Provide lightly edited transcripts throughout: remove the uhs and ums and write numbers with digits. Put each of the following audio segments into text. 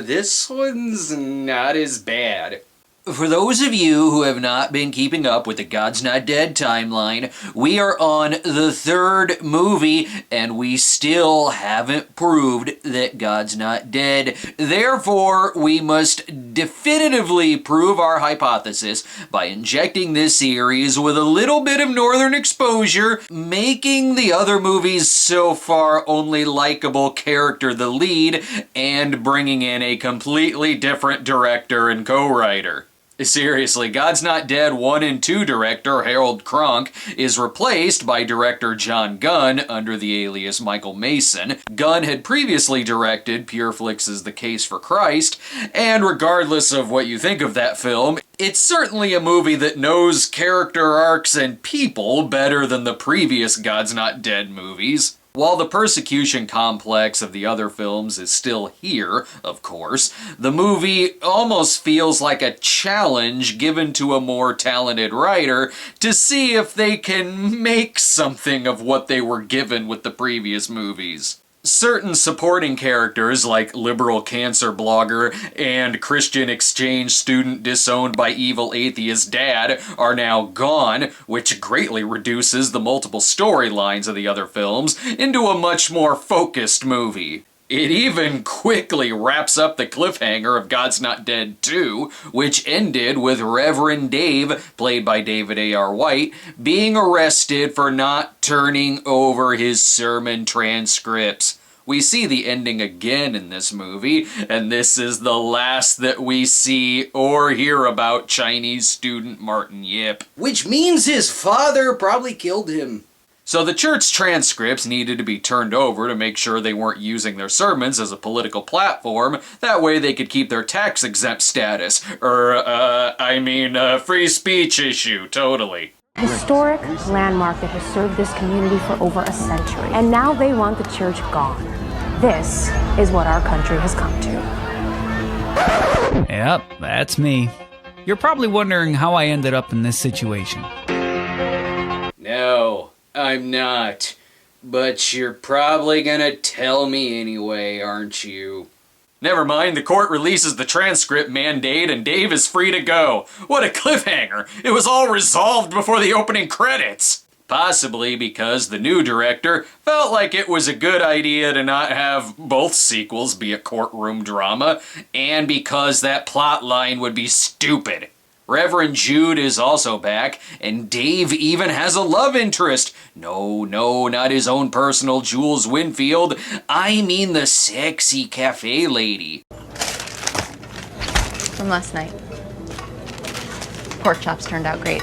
This one's not as bad. For those of you who have not been keeping up with the God's Not Dead timeline, we are on the third movie, and we still haven't proved that God's not dead. Therefore, we must definitively prove our hypothesis by injecting this series with a little bit of northern exposure, making the other movies so far only likable character the lead, and bringing in a completely different director and co-writer. Seriously, God's Not Dead 1 and 2 director Harold Kronk is replaced by director John Gunn under the alias Michael Mason. Gunn had previously directed Pureflix's The Case for Christ, and regardless of what you think of that film, it's certainly a movie that knows character arcs and people better than the previous God's Not Dead movies. While the persecution complex of the other films is still here, of course, the movie almost feels like a challenge given to a more talented writer to see if they can make something of what they were given with the previous movies. Certain supporting characters, like liberal cancer blogger and Christian exchange student disowned by evil atheist dad, are now gone, which greatly reduces the multiple storylines of the other films into a much more focused movie. It even quickly wraps up the cliffhanger of God's Not Dead 2, which ended with Reverend Dave, played by David A.R. White, being arrested for not turning over his sermon transcripts. We see the ending again in this movie, and this is the last that we see or hear about Chinese student Martin Yip. Which means his father probably killed him. So the church transcripts needed to be turned over to make sure they weren't using their sermons as a political platform. That way they could keep their tax-exempt status. Free speech issue, totally. Historic landmark that has served this community for over a century. And now they want the church gone. This is what our country has come to. Yep, that's me. You're probably wondering how I ended up in this situation. No, I'm not. But you're probably gonna tell me anyway, aren't you? Never mind, the court releases the transcript mandate and Dave is free to go. What a cliffhanger! It was all resolved before the opening credits! Possibly because the new director felt like it was a good idea to not have both sequels be a courtroom drama, and because that plot line would be stupid. Reverend Jude is also back, and Dave even has a love interest. No, not his own personal Jules Winfield. I mean the sexy cafe lady. From last night. Pork chops turned out great.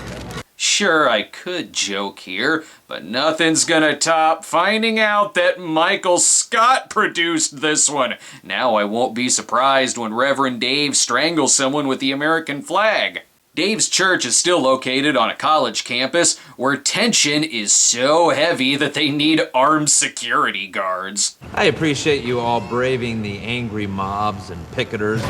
Sure, I could joke here, but nothing's gonna top finding out that Michael Scott produced this one. Now I won't be surprised when Reverend Dave strangles someone with the American flag. Dave's church is still located on a college campus where tension is so heavy that they need armed security guards. I appreciate you all braving the angry mobs and picketers,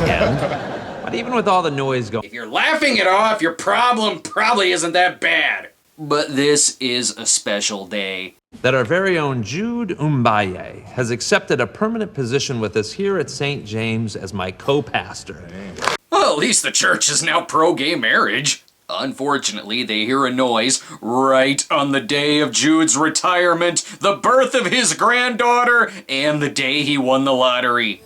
but even with all the noise going... If you're laughing it off, your problem probably isn't that bad. But this is a special day. That our very own Jude Umbaye has accepted a permanent position with us here at St. James as my co-pastor. Well, at least the church is now pro-gay marriage. Unfortunately, they hear a noise right on the day of Jude's retirement, the birth of his granddaughter, and the day he won the lottery.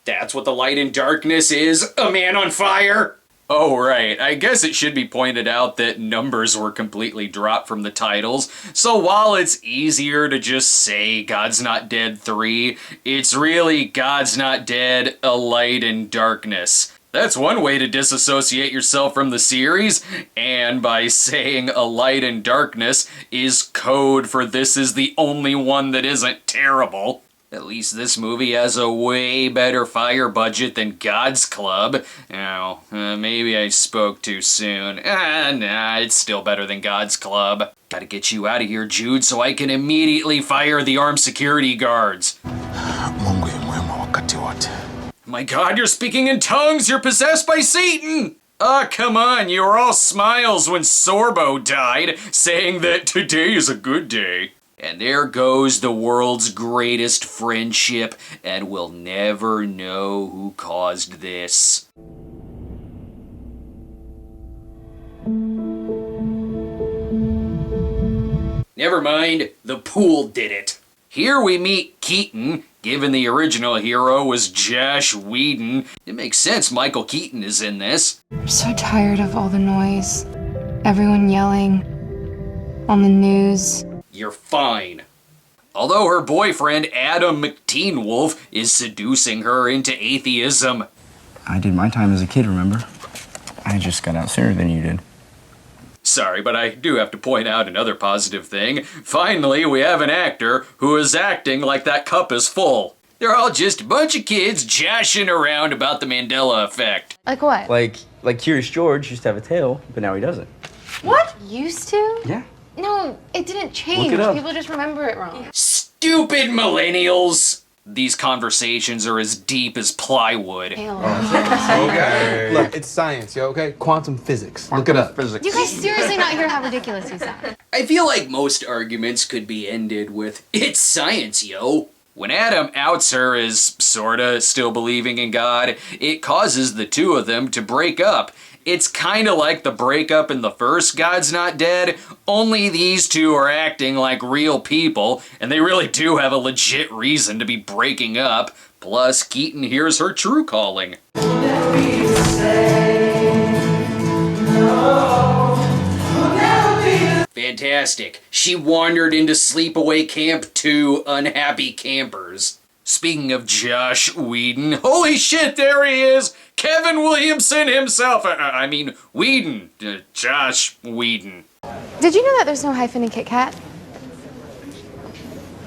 That's what the light and darkness is, a man on fire! Oh, right. I guess it should be pointed out that numbers were completely dropped from the titles, so while it's easier to just say God's Not Dead 3, it's really God's Not Dead, A Light in Darkness. That's one way to disassociate yourself from the series, and by saying A Light in Darkness is code for this is the only one that isn't terrible. At least this movie has a way better fire budget than God's Club. Oh, maybe I spoke too soon. Nah, it's still better than God's Club. Gotta get you out of here, Jude, so I can immediately fire the armed security guards. My God, you're speaking in tongues! You're possessed by Satan! Ah, come on, you were all smiles when Sorbo died, saying that today is a good day. And there goes the world's greatest friendship, and we'll never know who caused this. Never mind, the pool did it. Here we meet Keaton. Given the original hero was Josh Whedon, it makes sense Michael Keaton is in this. I'm so tired of all the noise. Everyone yelling. On the news. You're fine. Although her boyfriend, Adam McTeenwolf, is seducing her into atheism. I did my time as a kid, remember? I just got out sooner than you did. Sorry, but I do have to point out another positive thing. Finally, we have an actor who is acting like that cup is full. They're all just a bunch of kids joshing around about the Mandela effect. Like what? Like Curious George used to have a tail, but now he doesn't. What? Used to? Yeah. No, it didn't change. Look it up. People just remember it wrong. Stupid millennials! These conversations are as deep as plywood. Okay. Look, it's science, yo, okay? Quantum physics. Look it up. Physics. You guys seriously not hear how ridiculous you sound? I feel like most arguments could be ended with, "It's science, yo." When Adam outs her as sorta still believing in God, it causes the two of them to break up. It's kinda like the breakup in the first God's Not Dead, only these two are acting like real people, and they really do have a legit reason to be breaking up. Plus, Keaton hears her true calling. Fantastic. She wandered into Sleepaway Camp 2 Unhappy Campers. Speaking of Josh Whedon, holy shit, there he is! Kevin Williamson himself! Whedon. Josh Whedon. Did you know that there's no hyphen in Kit Kat?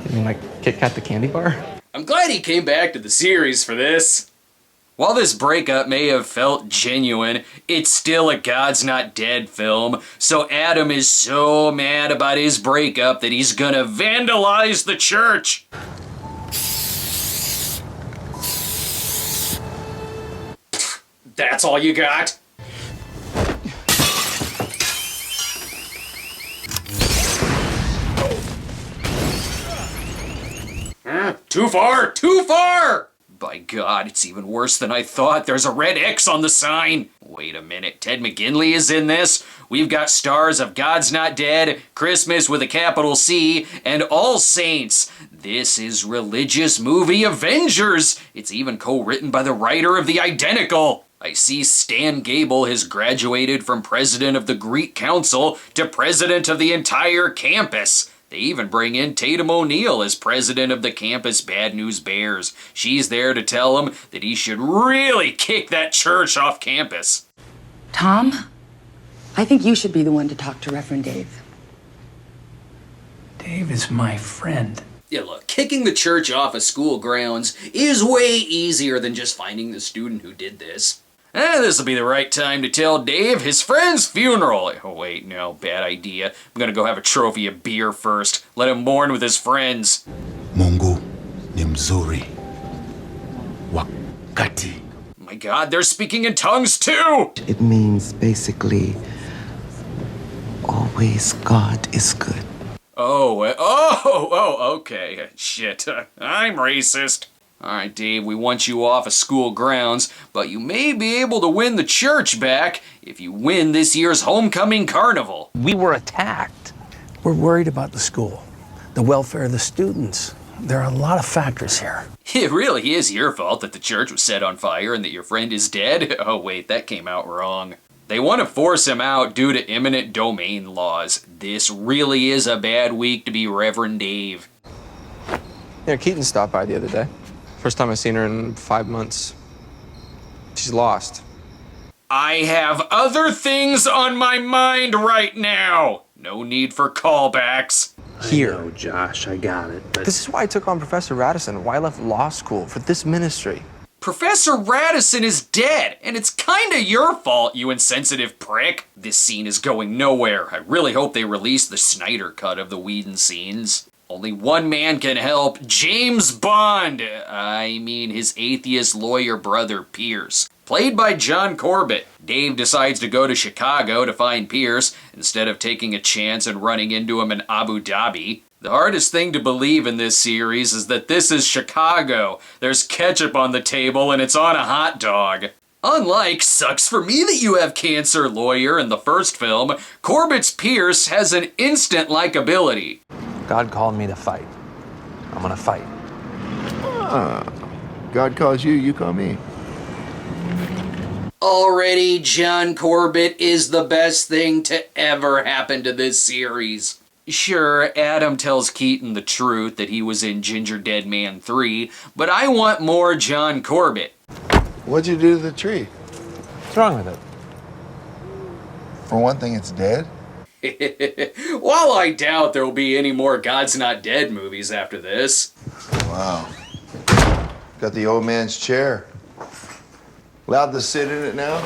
You mean like Kit Kat the candy bar? I'm glad he came back to the series for this. While this breakup may have felt genuine, it's still a God's Not Dead film, so Adam is so mad about his breakup that he's gonna vandalize the church. That's all you got? Too far! Too far! By God, it's even worse than I thought. There's a red X on the sign. Wait a minute, Ted McGinley is in this? We've got stars of God's Not Dead, Christmas with a capital C, and All Saints. This is religious movie Avengers. It's even co-written by the writer of The Identical. I see Stan Gable has graduated from president of the Greek Council to president of the entire campus. They even bring in Tatum O'Neal as president of the campus Bad News Bears. She's there to tell him that he should really kick that church off campus. Tom, I think you should be the one to talk to Reverend Dave. Dave is my friend. Yeah, look, kicking the church off of school grounds is way easier than just finding the student who did this. This'll be the right time to tell Dave his friend's funeral. Oh wait, no, bad idea. I'm gonna go have a trophy of beer first. Let him mourn with his friends. Mungu ni mzuri. Wakati. My God, they're speaking in tongues too! It means basically, always God is good. Okay. Shit, I'm racist. Alright, Dave, we want you off of school grounds, but you may be able to win the church back if you win this year's homecoming carnival. We were attacked. We're worried about the school, the welfare of the students. There are a lot of factors here. It really is your fault that the church was set on fire and that your friend is dead. Oh wait, that came out wrong. They want to force him out due to eminent domain laws. This really is a bad week to be Reverend Dave. Yeah, Keaton stopped by the other day. First time I've seen her in 5 months. She's lost. I have other things on my mind right now. No need for callbacks. Here. I know, Josh, I got it. But This is why I took on Professor Radisson, why I left law school for this ministry. Professor Radisson is dead, and it's kinda your fault, you insensitive prick. This scene is going nowhere. I really hope they release the Snyder cut of the Whedon scenes. Only one man can help, James Bond. I mean his atheist lawyer brother, Pierce. played by John Corbett. Dave decides to go to Chicago to find Pierce instead of taking a chance and running into him in Abu Dhabi. The hardest thing to believe in this series is that this is Chicago. There's ketchup on the table and it's on a hot dog. Unlike Sucks for Me That You Have Cancer lawyer in the first film, Corbett's Pierce has an instant likability. God called me to fight. I'm gonna fight. God calls you, you call me. Already, John Corbett is the best thing to ever happen to this series. Sure, Adam tells Keaton the truth that he was in Ginger Dead Man 3, but I want more John Corbett. What'd you do to the tree? What's wrong with it? For one thing, it's dead. While I doubt there will be any more God's Not Dead movies after this. Wow. Got the old man's chair. Allowed to sit in it now?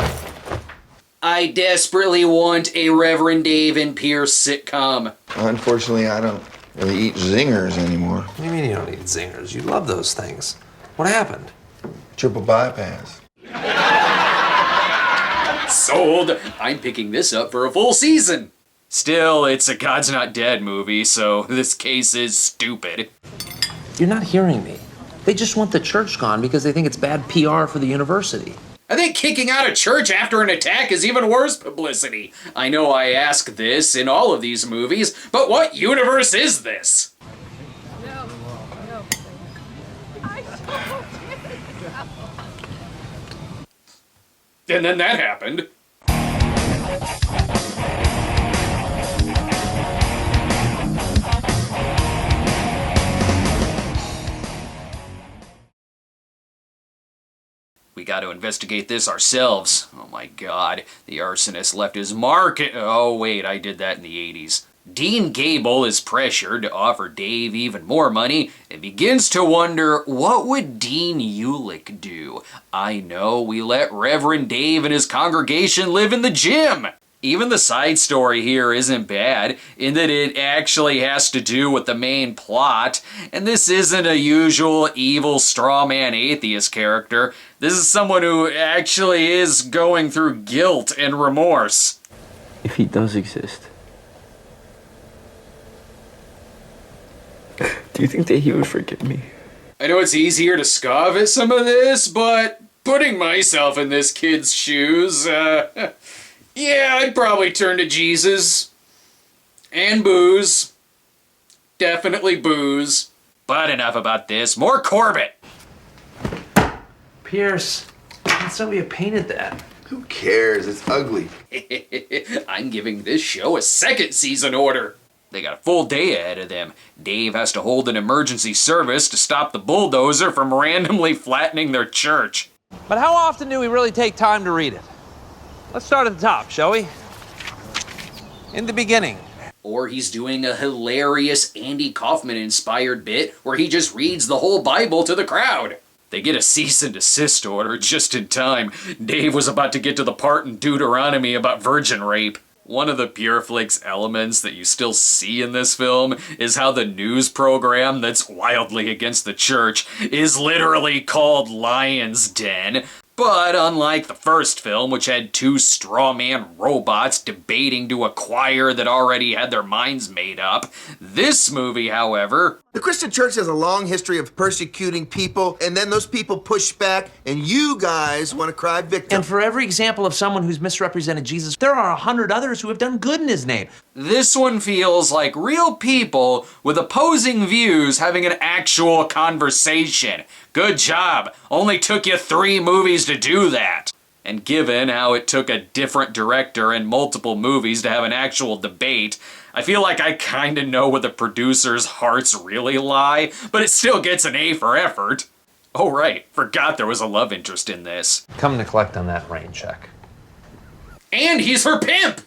I desperately want a Reverend Dave and Pierce sitcom. Unfortunately, I don't really eat zingers anymore. What do you mean you don't eat zingers? You love those things. What happened? Triple bypass. Sold! I'm picking this up for a full season. Still, it's a God's Not Dead movie, so this case is stupid. You're not hearing me. They just want the church gone because they think it's bad PR for the university. I think kicking out a church after an attack is even worse publicity. I know I ask this in all of these movies, but what universe is this? And then that happened. We got to investigate this ourselves. Oh my god, the arsonist left his mark. Oh wait, I did that in the 80s. Dean Gable is pressured to offer Dave even more money and begins to wonder, what would Dean Ulick do? I know, we let Reverend Dave and his congregation live in the gym. Even the side story here isn't bad, in that it actually has to do with the main plot, and this isn't a usual evil strawman atheist character. This is someone who actually is going through guilt and remorse. If he does exist, do you think that he would forgive me? I know it's easier to scoff at some of this, but putting myself in this kid's shoes, yeah, I'd probably turn to Jesus. And booze. Definitely booze. But enough about this. More Corbett! Pierce, that's how you painted that. Who cares? It's ugly. I'm giving this show a second season order. They got a full day ahead of them. Dave has to hold an emergency service to stop the bulldozer from randomly flattening their church. But how often do we really take time to read it? Let's start at the top, shall we? In the beginning. Or he's doing a hilarious Andy Kaufman-inspired bit where he just reads the whole Bible to the crowd. They get a cease and desist order just in time. Dave was about to get to the part in Deuteronomy about virgin rape. One of the PureFlix elements that you still see in this film is how the news program that's wildly against the church is literally called Lion's Den. But unlike the first film, which had two strawman robots debating to a choir that already had their minds made up, this movie, however... The Christian church has a long history of persecuting people, and then those people push back, and you guys want to cry victim. And for every example of someone who's misrepresented Jesus, there are 100 others who have done good in his name. This one feels like real people with opposing views having an actual conversation. Good job. Only took you 3 movies to do that. And given how it took a different director and multiple movies to have an actual debate, I feel like I kinda know where the producers' hearts really lie, but it still gets an A for effort. Oh right, forgot there was a love interest in this. Come to collect on that rain check. And he's her pimp!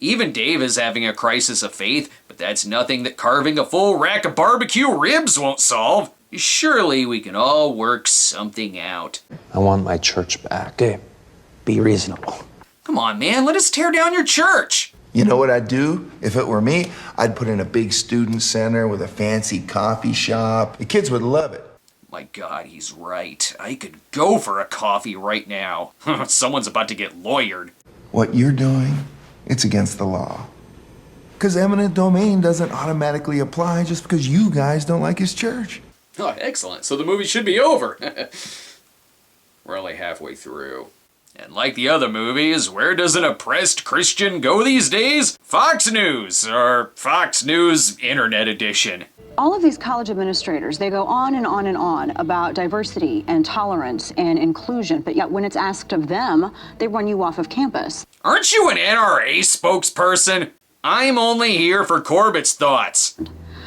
Even Dave is having a crisis of faith, but that's nothing that carving a full rack of barbecue ribs won't solve. Surely we can all work something out. I want my church back. Dave, be reasonable. Come on, man, let us tear down your church. You know what I'd do? If it were me, I'd put in a big student center with a fancy coffee shop. The kids would love it. My God, he's right. I could go for a coffee right now. Someone's about to get lawyered. What you're doing, it's against the law. Because eminent domain doesn't automatically apply just because you guys don't like his church. Oh, excellent. So the movie should be over. We're only halfway through. And like the other movies, where does an oppressed Christian go these days? Fox News, or Fox News Internet Edition. All of these college administrators, they go on and on and on about diversity and tolerance and inclusion, but yet when it's asked of them, they run you off of campus. Aren't you an NRA spokesperson? I'm only here for Corbett's thoughts.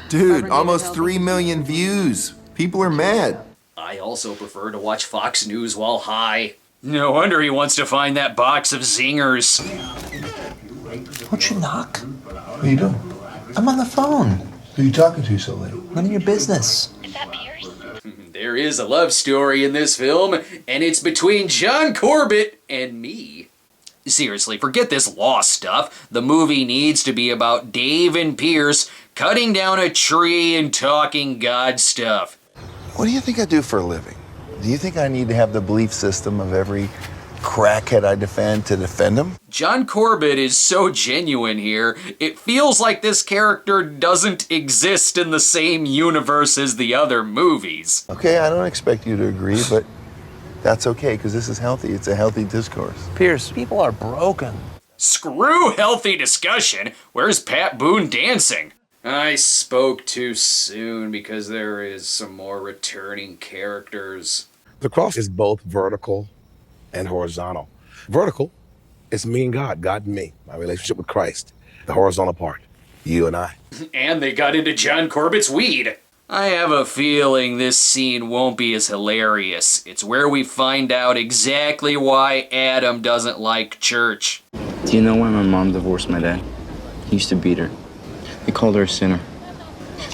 Dude, almost 3 million views. People are mad. I also prefer to watch Fox News while high. No wonder he wants to find that box of zingers. Won't you knock? What are you doing? I'm on the phone. Who are you talking to so late? None of your business. There is a love story in this film, and it's between John Corbett and me. Seriously, forget this law stuff. The movie needs to be about Dave and Pierce cutting down a tree and talking God stuff. What do you think I do for a living? Do you think I need to have the belief system of every crackhead I defend to defend him? John Corbett is so genuine here, it feels like this character doesn't exist in the same universe as the other movies. Okay, I don't expect you to agree, but that's okay, because this is healthy. It's a healthy discourse. Pierce, people are broken. Screw healthy discussion. Where's Pat Boone dancing? I spoke too soon because there is some more returning characters. The cross is both vertical and horizontal. Vertical is me and God, God and me, my relationship with Christ. The horizontal part, you and I. And they got into John Corbett's weed. I have a feeling this scene won't be as hilarious. It's where we find out exactly why Adam doesn't like church. Do you know why my mom divorced my dad? He used to beat her. They called her a sinner.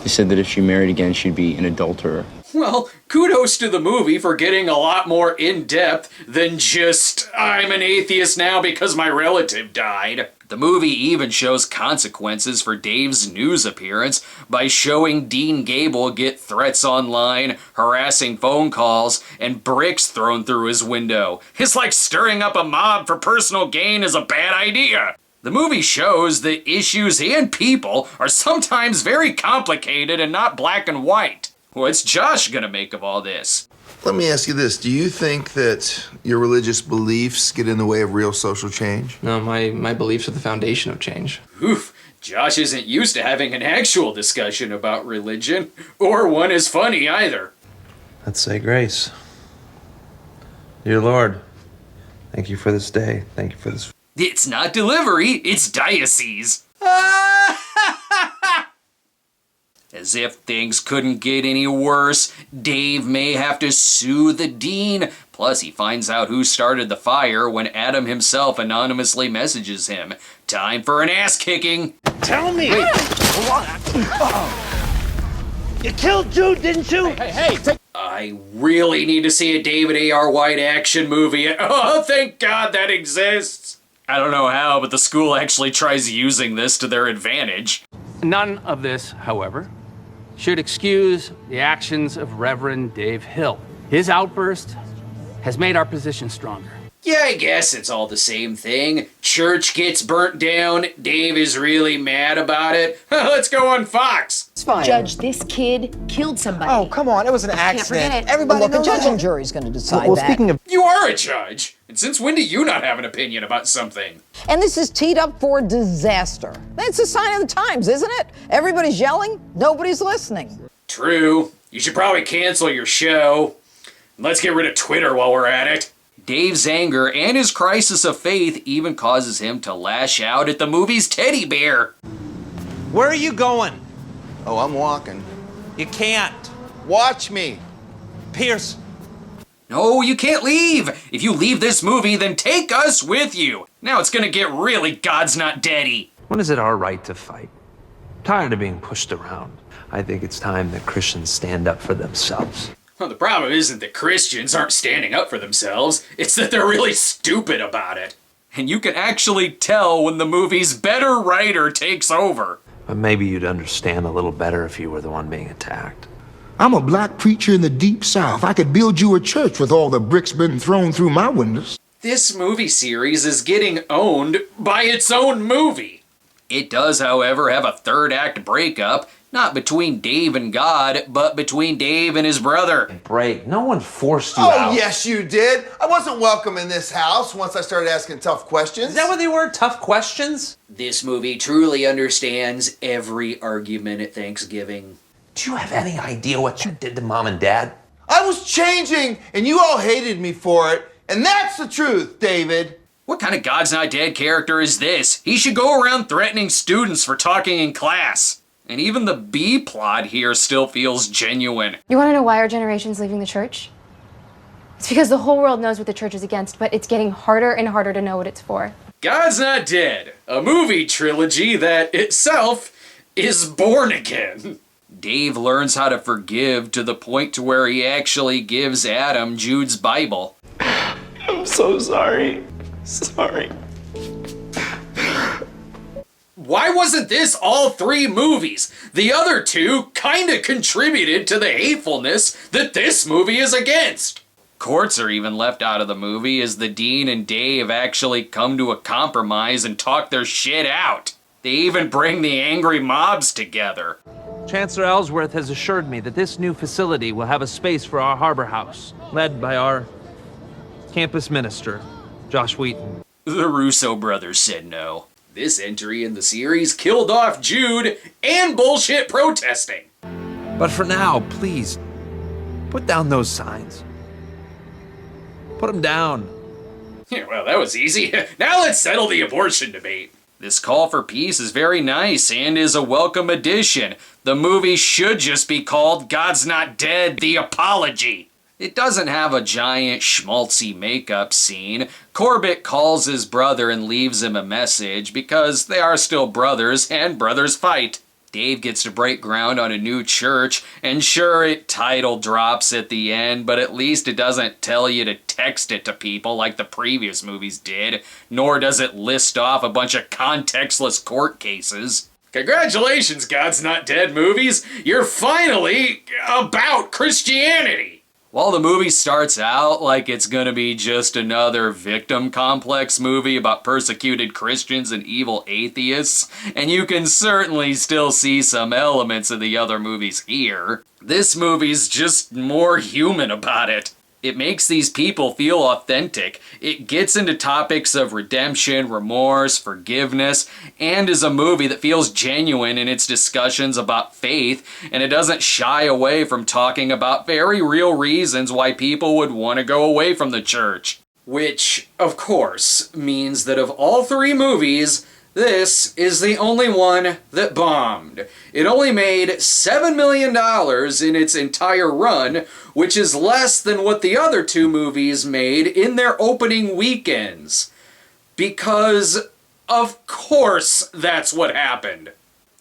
They said that if she married again, she'd be an adulterer. Well, kudos to the movie for getting a lot more in-depth than just, I'm an atheist now because my relative died. The movie even shows consequences for Dave's news appearance by showing Dean Gable get threats online, harassing phone calls, and bricks thrown through his window. It's like stirring up a mob for personal gain is a bad idea. The movie shows that issues and people are sometimes very complicated and not black and white. What's Josh gonna make of all this? Let me ask you this. Do you think that your religious beliefs get in the way of real social change? No, my beliefs are the foundation of change. Oof, Josh isn't used to having an actual discussion about religion, or one as funny either. Let's say grace. Dear Lord, thank you for this day. Thank you for this. It's not delivery, it's diocese. As if things couldn't get any worse, Dave may have to sue the dean. Plus, he finds out who started the fire when Adam himself anonymously messages him. Time for an ass-kicking. Tell me! Wait. You killed Jude, didn't you? Hey! I really need to see a David A.R. White action movie. Oh, thank God that exists. I don't know how, but the school actually tries using this to their advantage. None of this, however, should excuse the actions of Reverend Dave Hill. His outburst has made our position stronger. Yeah, I guess it's all the same thing. Church gets burnt down, Dave is really mad about it. Let's go on Fox. It's fine. Judge, this kid killed somebody. Oh, come on, it was an Can't accident. forget it. Everybody Look, knows a judge that. and jury's going to decide Well, that. speaking of... You are a judge. And since when do you not have an opinion about something? And this is teed up for disaster. It's a sign of the times, isn't it? Everybody's yelling, nobody's listening. True. You should probably cancel your show. Let's get rid of Twitter while we're at it. Dave's anger and his crisis of faith even causes him to lash out at the movie's teddy bear. Where are you going? Oh, I'm walking. You can't. Watch me. Pierce. No, you can't leave. If you leave this movie, then take us with you. Now it's gonna get really God's Not Deady. When is it our right to fight? I'm tired of being pushed around. I think it's time that Christians stand up for themselves. Well, the problem isn't that Christians aren't standing up for themselves. It's that they're really stupid about it. And you can actually tell when the movie's better writer takes over. But maybe you'd understand a little better if you were the one being attacked. I'm a black preacher in the deep south. I could build you a church with all the bricks been thrown through my windows. This movie series is getting owned by its own movie. It does, however, have a third act breakup, not between Dave and God, but between Dave and his brother. Break. No one forced you Oh, out. yes, you did. I wasn't welcome in this house once I started asking tough questions. Is that what they were? Tough questions? This movie truly understands every argument at Thanksgiving. Do you have any idea what you did to Mom and Dad? I was changing, and you all hated me for it. And that's the truth, David. What kind of God's Not Dead character is this? He should go around threatening students for talking in class. And even the B plot here still feels genuine. You want to know why our generation's leaving the church? It's because the whole world knows what the church is against, but it's getting harder and harder to know what it's for. God's Not Dead, a movie trilogy that itself is born again. Dave learns how to forgive to the point to where he actually gives Adam Jude's Bible. I'm so sorry. Sorry. Why wasn't this all three movies? The other two kinda contributed to the hatefulness that this movie is against. Courts are even left out of the movie as the Dean and Dave actually come to a compromise and talk their shit out. They even bring the angry mobs together. Chancellor Ellsworth has assured me that this new facility will have a space for our harbor house, led by our campus minister, Josh Wheaton. The Russo brothers said no. This entry in the series killed off Jude and bullshit protesting. But for now, please, put down those signs. Put them down. Yeah, well, that was easy. Now let's settle the abortion debate. This call for peace is very nice and is a welcome addition. The movie should just be called God's Not Dead, The Apology. It doesn't have a giant schmaltzy makeup scene. Corbett calls his brother and leaves him a message because they are still brothers and brothers fight. Dave gets to break ground on a new church, and sure, it title drops at the end, but at least it doesn't tell you to text it to people like the previous movies did, nor does it list off a bunch of contextless court cases. Congratulations, God's Not Dead movies. You're finally about Christianity. While the movie starts out like it's gonna be just another victim complex movie about persecuted Christians and evil atheists, and you can certainly still see some elements of the other movies here, this movie's just more human about it. It makes these people feel authentic. It gets into topics of redemption, remorse, forgiveness, and is a movie that feels genuine in its discussions about faith, and it doesn't shy away from talking about very real reasons why people would want to go away from the church. Which, of course, means that of all three movies, this is the only one that bombed. It only made $7 million in its entire run, which is less than what the other two movies made in their opening weekends. Because, of course, that's what happened.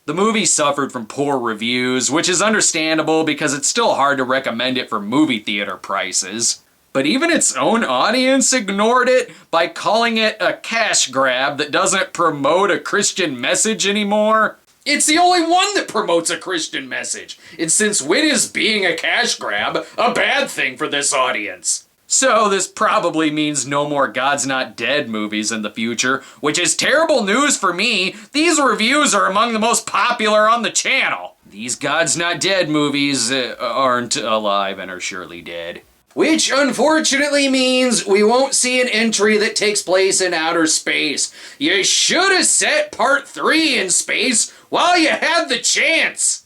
The movie suffered from poor reviews, which is understandable because it's still hard to recommend it for movie theater prices. But even its own audience ignored it by calling it a cash grab that doesn't promote a Christian message anymore. It's the only one that promotes a Christian message. And since when is being a cash grab a bad thing for this audience? So this probably means no more God's Not Dead movies in the future, which is terrible news for me. These reviews are among the most popular on the channel. These God's Not Dead movies aren't alive and are surely dead. Which unfortunately means we won't see an entry that takes place in outer space. You should have set part 3 in space while you had the chance.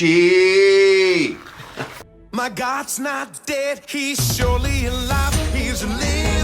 Stretchy! My God's not dead, he's surely alive, he's living.